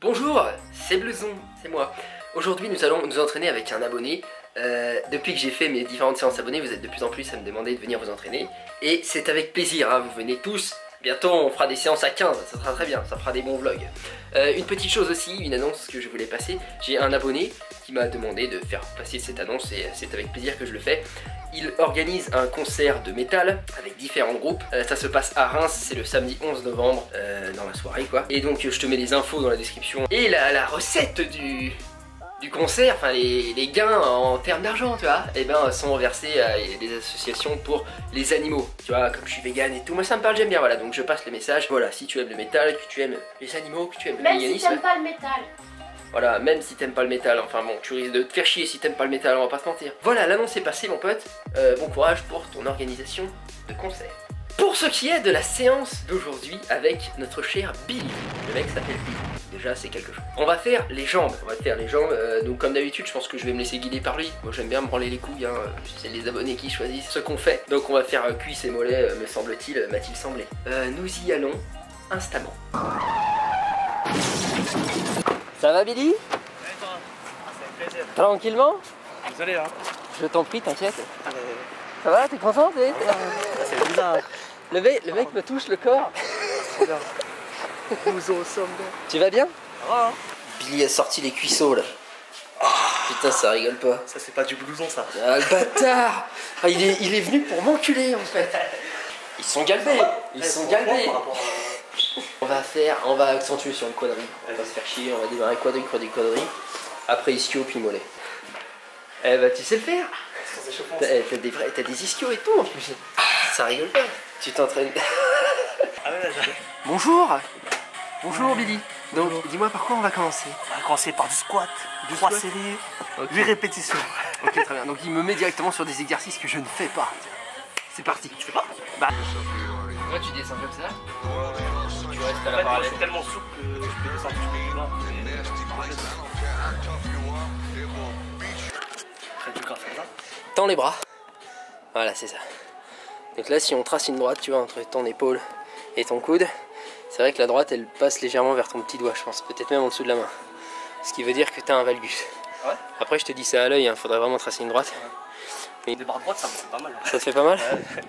Bonjour, c'est Bleuson, c'est moi. Aujourd'hui nous allons nous entraîner avec un abonné. Depuis que j'ai fait mes différentes séances abonnés, vous êtes de plus en plus à me demander de venir vous entraîner. Et c'est avec plaisir, hein, vous venez tous. Bientôt on fera des séances à 15, ça sera très bien, ça fera des bons vlogs. Une petite chose aussi, une annonce que je voulais passer. J'ai un abonné qui m'a demandé de faire passer cette annonce et c'est avec plaisir que je le fais. Il organise un concert de métal avec différents groupes. Ça se passe à Reims, c'est le samedi 11 novembre dans la soirée quoi. Et donc je te mets les infos dans la description. Et la recette du concert, enfin les gains en termes d'argent, tu vois, et ben sont versés à des associations pour les animaux, tu vois, comme je suis vegan et tout, moi ça me parle, j'aime bien, voilà, donc je passe les messages, voilà, si tu aimes le métal, que tu aimes les animaux, que tu aimes le véganisme. Même si t'aimes pas le métal. Voilà, même si t'aimes pas le métal, enfin bon, tu risques de te faire chier si t'aimes pas le métal, on va pas se mentir. Voilà, l'annonce est passée mon pote, bon courage pour ton organisation de concert. Pour ce qui est de la séance d'aujourd'hui avec notre cher Billy, le mec s'appelle Billy, déjà c'est quelque chose. On va faire les jambes, donc comme d'habitude je pense que je vais me laisser guider par lui. Moi j'aime bien me branler les couilles, hein. C'est les abonnés qui choisissent ce qu'on fait. Donc on va faire cuisses et mollets, me semble-t-il, m'a-t-il semblé. Nous y allons instamment. Ça va Billy? Ouais, toi. C'est un plaisir. Tranquillement? Désolé hein. Je t'en prie, t'inquiète. Ça va, t'es content? C'est bizarre. Le mec me touche le corps. C'est bien. Nous en sommes là. Tu vas bien? Ça va hein. Billy a sorti les cuisseaux là. Putain, ça rigole pas. Ça c'est pas du blouson ça. Ah le bâtard. Ah, il est venu pour m'enculer en fait. Ils sont galbés. Ils sont galbés. On va accentuer sur le quadri. On va se faire chier, on va démarrer quadri. Après ischio puis mollet. Eh bah tu sais le faire. T'as des ischios et tout en plus. Ça rigole pas. Tu t'entraînes. Ah ouais, Bonjour. Bonjour Billy. Donc dis-moi par quoi on va commencer. on va commencer par du squat. 3 séries, 8 répétitions. Ok très bien. Donc il me met directement sur des exercices que je ne fais pas. C'est parti. Tu fais pas? Bah. Toi tu descends comme ça. Tu restes à la parallèle. C'est tellement souple que je peux descendre plus bas. Près du corps, c'est ça. Tends les bras. Voilà, c'est ça. Donc là, si on trace une droite, tu vois, entre ton épaule et ton coude, c'est vrai que la droite, elle passe légèrement vers ton petit doigt, je pense. Peut-être même en dessous de la main. Ce qui veut dire que tu as un valgus. Ouais. Après, je te dis ça à l'œil, hein, faudrait vraiment tracer une droite. Mais des barres droites, ça me fait pas mal. Ça te fait pas mal? Ouais.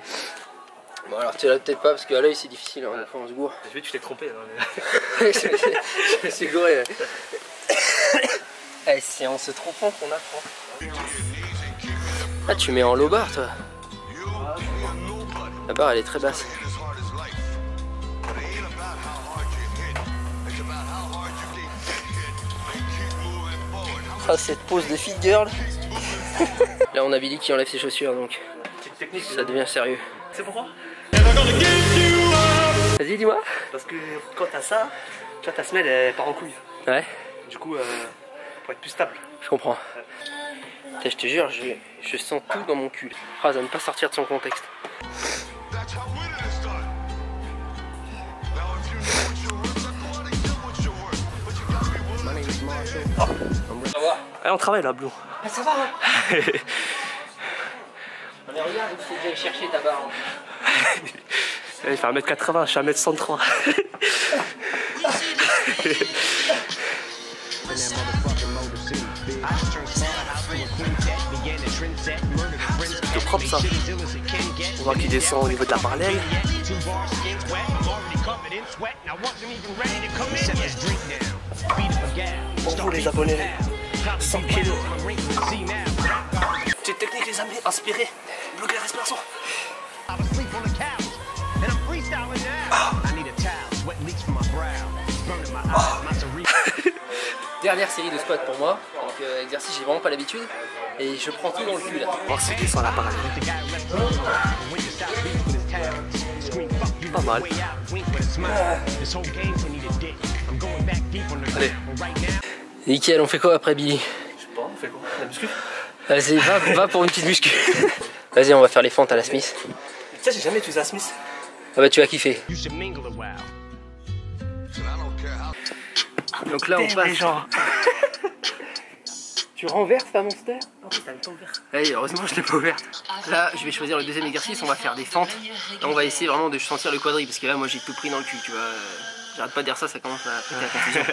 Bon, alors tu l'as peut-être pas, parce qu'à l'œil, c'est difficile, hein, des fois on se gourre. Je vais, tu t'es trompé. Je me suis gouré. Eh, c'est en se trompant qu'on apprend. Ah, tu mets en low bar, toi. La barre, elle est très basse. Ah, cette pose de fit girl. Là, on a Billy qui enlève ses chaussures, donc Technique, ça devient sérieux. C'est pourquoi? Vas-y, dis-moi. Parce que quand t'as ça, tu vois, ta semelle elle part en couille. Ouais, Du coup, pour être plus stable. je comprends. Putain, je te jure, je sens tout dans mon cul. Phrase à ne pas sortir de son contexte. Ça va? Allez, on travaille là, Blue. Ah, ça va hein. Non mais regarde, il faut que j'aille chercher ta barre. Il fait 1m80, je suis 1m103. C'est plutôt propre ça. On voit qu'il descend au niveau de la parallèle. Pour vous les abonnés, 100 kg. Petite technique les amis, inspirez, bloquez la respiration. Dernière série de squats pour moi. Donc exercice, j'ai vraiment pas l'habitude. Et je prends tout dans le cul là. On se descend la parallèle. Pas mal. Allez. Nickel, on fait quoi après Billy? Je sais pas, on fait quoi? La muscu? Vas-y, va pour une petite muscu. Vas-y, on va faire les fentes à la Smith. Tu sais, j'ai jamais utilisé la Smith. Ah bah tu vas kiffer. Donc là on passe. Genre. Tu renverses ta monster? Oh putain, elle tombe vert. Hey, heureusement je l'ai pas ouverte. Là je vais choisir le deuxième exercice, on va faire des fentes. Et on va essayer vraiment de sentir le quadri parce que là moi j'ai tout pris dans le cul, tu vois. J'arrête pas de dire ça, ça commence à péter la confusion.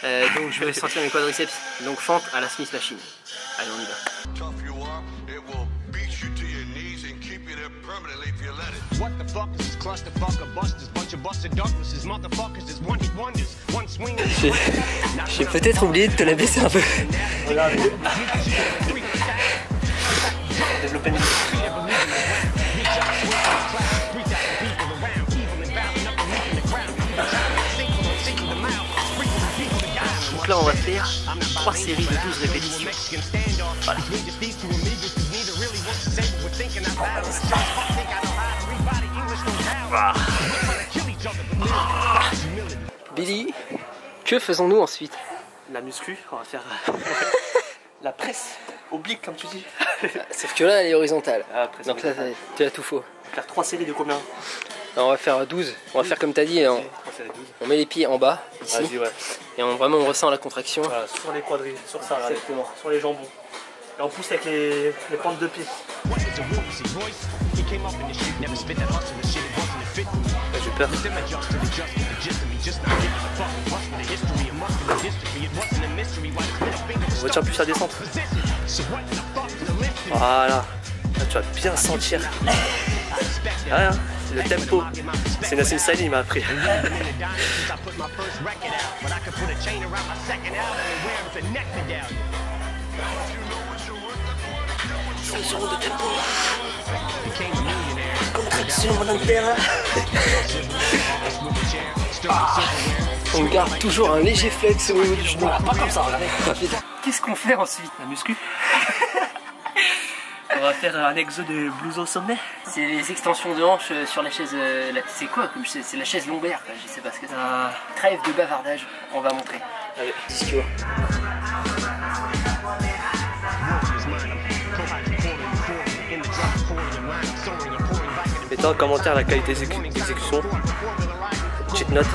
Donc je vais sentir mes quadriceps. Donc fente à la Smith Machine. Allez, on y va. What the fuck is this clusterfuck of busters? Bunch of busted Douglases, motherfuckers is one hit wonders. One swing. J'ai peut-être oublié de te la baisser un peu. Regarde. Développer une... Donc là on va faire 3 séries de 12 répétitions. Voilà. Billy, que faisons-nous ensuite? La muscu, on va faire la presse oblique comme tu dis. Sauf que là elle est horizontale. Ah, donc là tu as tout faux. On va faire 3 séries de combien? Alors, on va faire 12, on va faire comme tu as dit, on met les pieds en bas, ici, ouais. et vraiment on ressent la contraction. Voilà, sur les quadrilles, sur ça, exactement. Sur les jambons. Et on pousse avec les pointes de pied. J'ai peur. On retient plus la descente. Voilà. Là, tu vas bien sentir. Rien, c'est le tempo. C'est Nassim Saïd, il m'a appris. 5 secondes de tempo. Contraction volontaire. On garde toujours un léger flex au niveau du genou. Pas comme ça, regardez. Qu'est-ce qu'on fait ensuite? La muscu. On va faire un exo de blouson sommet. C'est les extensions de hanches sur la chaise. C'est quoi comme chaise? C'est la chaise lombaire, quoi. Je sais pas ce que c'est. Trêve de bavardage, on va montrer. Allez, 10 kilos. Mettez en commentaire la qualité d'exécution. Petite note.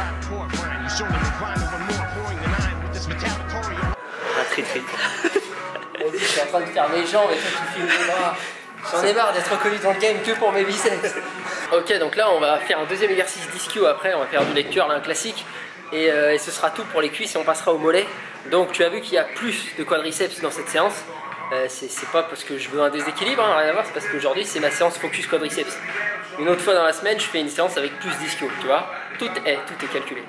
La tri-tri. Vas-y, je suis en train de faire mes jambes et toi tu filmes mes bras. J'en ai marre d'être reconnu dans le game que pour mes biceps. Ok, donc là on va faire un deuxième exercice d'ischio après, on va faire du lecture, là, un classique. Et ce sera tout pour les cuisses et on passera au mollet. Donc tu as vu qu'il y a plus de quadriceps dans cette séance. C'est pas parce que je veux un déséquilibre, hein, rien à voir, c'est parce qu'aujourd'hui c'est ma séance focus quadriceps. Une autre fois dans la semaine, je fais une séance avec plus d'ischio, tu vois. Tout est calculé.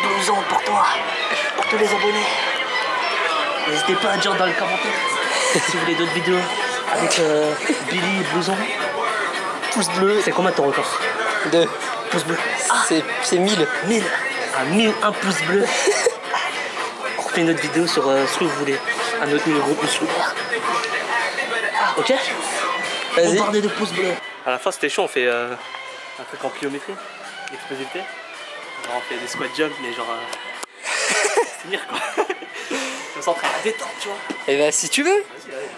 Blouson pour toi, pour tous les abonnés. N'hésitez pas à dire dans les commentaires si vous voulez d'autres vidéos avec Billy Blouson. Pouce bleu. C'est combien ton record? 2 pouces bleus. C'est 1000. 1000. À 1001 pouces bleus. On refait une autre vidéo sur ce que vous voulez. Un autre numéro musculaire. Ok? Vas-y. On parlait de pouces bleus. À la fin c'était chaud, on fait un truc en pliométrie, l'explosivité. On fait des squat jump mais genre finir quoi. On s'entraîne à détente, tu vois. Et bah si tu veux. Vas-y, allez.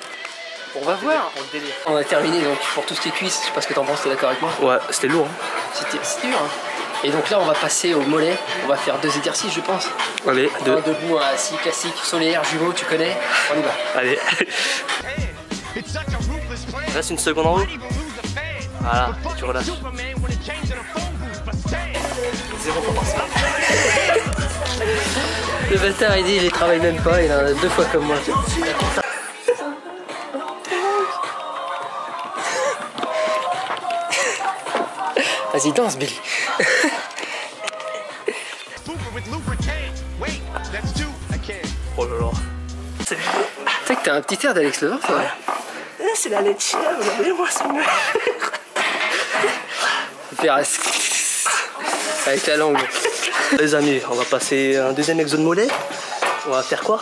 On va voir. Pour le délire. On a terminé donc pour tout ce qui est cuisses. Je sais pas ce que t'en penses, t'es d'accord avec moi? Ouais, c'était lourd. Hein. C'était dur. Hein. Et donc là on va passer au mollet. On va faire 2 exercices je pense. Allez, 2. Un debout, un assis, classique, solaire, jumeau, tu connais. On y va. Allez. Reste une seconde en haut. Voilà, tu relâches. 0 fois par semaine. Le bâtard il dit il les travaille même pas, il en a 2 fois comme moi. Vas-y danse Billy. Oh là là. Tu sais que t'as un petit air d'Alex Levin, ça va? C'est la laitière, regardez-moi ça. Faire avec la langue. Les amis, on va passer un deuxième exo de mollet. On va faire quoi?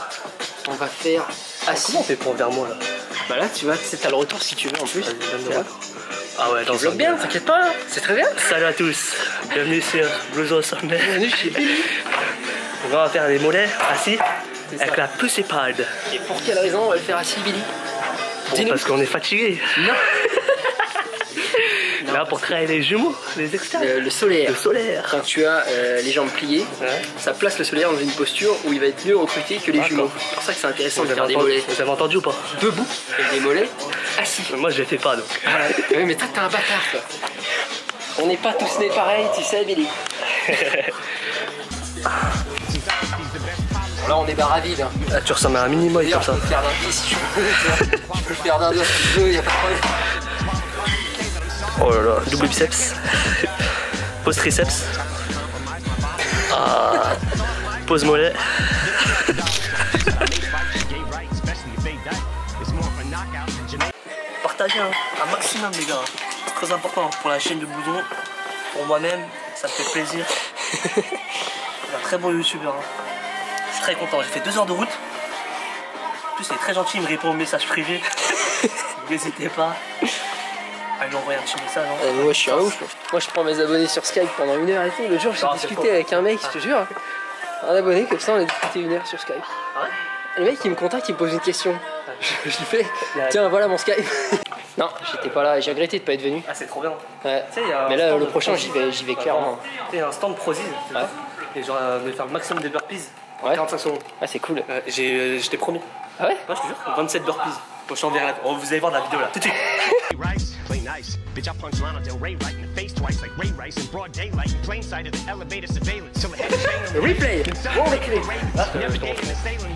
On va faire assis. Comment on fait pour vers moi là? Bah là tu vois, t'as le retour si tu veux en plus. Ah ouais, Tu vlogs bien, t'inquiète pas, hein. C'est très bien. Salut à tous, bienvenue sur Blouson sommet. Bienvenue chez Billy. On va faire les mollets assis avec la pussy pad. Et pour quelle raison on va le faire assis Billy? Bon, parce qu'on est fatigué. Non. Non, Là pour créer les jumeaux, les externes. Le solaire. Le solaire. Quand tu as les jambes pliées, ça place le solaire dans une posture où il va être mieux recruté que les jumeaux. C'est pour ça que c'est intéressant de faire des mollets. Vous avez entendu ou pas? Debout et des mollets assis. Moi je les fais pas donc. Oui, mais toi t'es un bâtard toi. On n'est pas tous nés pareils, tu sais, Billy. Bon, là on est barre à vide. Hein. Ah, tu ressembles à un mini moy comme ça. Je peux faire d'un 10 si tu veux. Je peux faire d'un 2 si tu veux, y'a pas de problème. Oh là là, double biceps. Pose triceps. Ah, pose mollet. Partagez un maximum les gars. C'est très important pour la chaîne de Blouson. Pour moi-même, ça me fait plaisir. C'est un très bon youtubeur. Hein. Je suis très content. J'ai fait 2 heures de route. En plus, il est très gentil, il me répond aux messages privés. N'hésitez pas à lui envoyer un petit message. Hein. Moi je suis un ouf. Moi je prends mes abonnés sur Skype pendant 1 heure et tout. Le jour j'ai discuté avec un mec, je te jure. Un abonné comme ça, on a discuté 1 heure sur Skype. Ah ouais? Et le mec il me contacte, il me pose une question. Je lui fais, tiens voilà mon Skype. Non, j'étais pas là, j'ai regretté de pas être venu. Ah c'est trop bien. Ouais. Mais là le prochain j'y vais clairement. Il y a un stand Prozis. Ouais. Et genre de faire le maximum de burpees. Ouais. 45 secondes. Ah c'est cool. J'étais premier. Ah ouais? Ouais je te jure. 27 burpees. Bon, je t'enverrai la... vous allez voir la vidéo là. Tout de suite. Play nice. Bitch, I punch Lana Del Rey right in the face twice like Ray Rice in broad daylight in plain sight of the elevator surveillance. Till the head of Le replay. Bon les clés.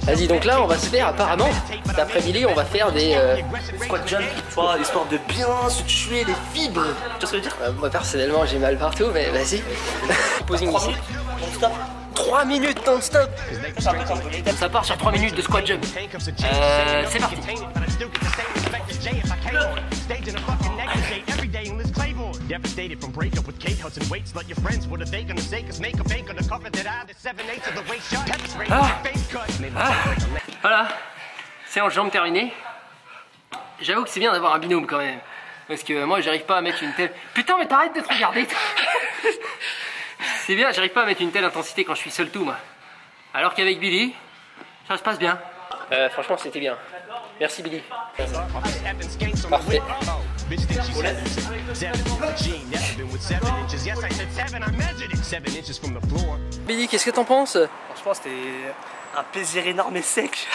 Vas-y donc là on va se faire apparemment, d'après Billy on va faire des squat jump, tu vois, histoire de bien se tuer les fibres. Tu vois ce que je veux dire? Moi personnellement j'ai mal partout mais vas-y. Posing ici. 3 minutes non-stop. Ça part sur 3 minutes de squat jump. C'est parti. Devastated from breakup with Kate Hudson waits. Let your friends, what are they gonna say? Cause make a bank on the cover that I did 7/8 of the way shut. Voilà, séance jambes terminée. J'avoue que c'est bien d'avoir un binôme quand même. Parce que moi j'arrive pas à mettre une telle... Putain mais t'arrêtes de te regarder. C'est bien, j'arrive pas à mettre une telle intensité quand je suis seul tout moi. Alors qu'avec Billy, ça se passe bien. Franchement c'était bien. Merci Billy. Parfait. Billy, qu'est-ce que t'en penses? Franchement c'était un plaisir énorme et sec.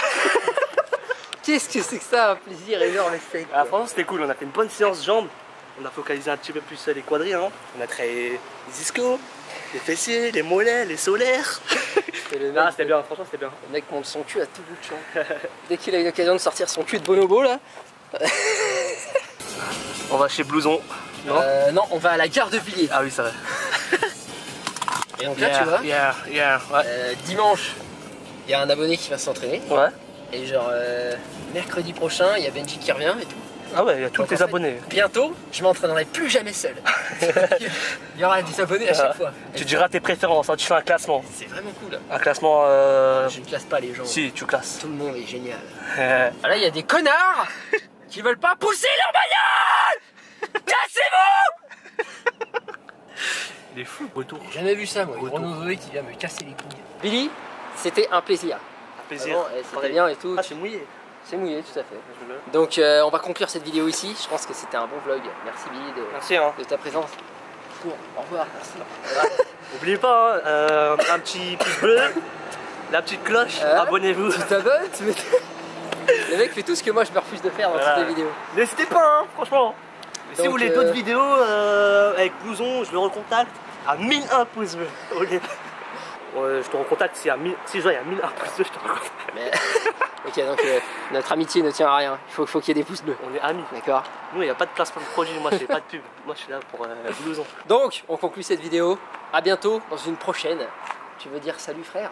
Qu'est-ce que c'est que ça, un plaisir énorme et sec? Ah, franchement c'était cool, on a fait une bonne séance jambes. On a focalisé un petit peu plus les quadris, hein. On a créé les ischios, les fessiers, les mollets, les solaires. Ah, c'était bien, franchement c'était bien. Le mec monte son cul à tout bout de champ. Dès qu'il a eu l'occasion de sortir son cul de bonobo là. On va chez Blouson. Non, non, on va à la gare de Villiers. Ah oui, ça va. Et donc là, tu vois, ouais. dimanche, il y a un abonné qui va s'entraîner. Ouais. Et genre, mercredi prochain, il y a Benji qui revient et tout. Ah ouais, il y a tous tes abonnés. Bientôt, je m'entraînerai plus jamais seul. Il y aura des abonnés à chaque fois. Tu diras tes préférences, hein, tu fais un classement. C'est vraiment cool. Un classement. Je ne classe pas les gens. Si, tu classes. Tout le monde est génial. Ah là, il y a des connards qui veulent pas pousser leur bagnole. Cassez-vous. Il est fou. Retour. J'ai jamais vu ça, moi. Renaud Zoé qui vient me casser les couilles. Billy, c'était un plaisir. Un plaisir. C'était bien et tout. Ah, c'est mouillé. C'est mouillé, tout à fait. Donc on va conclure cette vidéo ici. Je pense que c'était un bon vlog. Merci Billy de ta présence. Au revoir. Merci. N'oubliez pas, hein, un petit pouce bleu, la petite cloche, abonnez-vous. Tu t'abonnes. Le mec fait tout ce que moi je me refuse de faire dans toutes les vidéos. N'hésitez pas, hein, franchement. Et si vous voulez d'autres vidéos avec Blouson, je le recontacte à 1001 pouces bleus. Okay. Je te recontacte si je vois il y a 1001 pouces bleus, je te recontacte. Mais... Ok, donc notre amitié ne tient à rien. Il faut qu'il y ait des pouces bleus. On est amis. D'accord. Nous, il n'y a pas de placement de produit. Moi, je fais pas de pub. Moi, je suis là pour Blouson. Donc, on conclut cette vidéo. À bientôt dans une prochaine. Tu veux dire salut frère?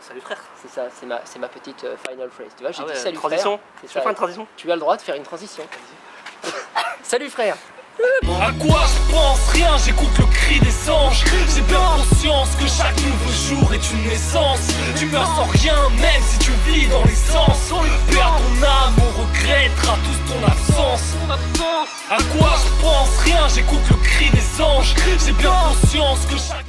Salut frère. C'est ça, c'est ma petite final phrase. Tu vois, j'ai dit salut transition. frère. Je fais une transition. Tu as le droit de faire une transition. Salut frère. À quoi je pense? Rien, j'écoute le cri des anges. J'ai bien conscience que chaque nouveau jour est une naissance. Tu meurs sans rien, même si tu vis dans l'essence. Perds ton âme, on regrettera tous ton absence. À quoi je pense? Rien, j'écoute le cri des anges. J'ai bien conscience que chaque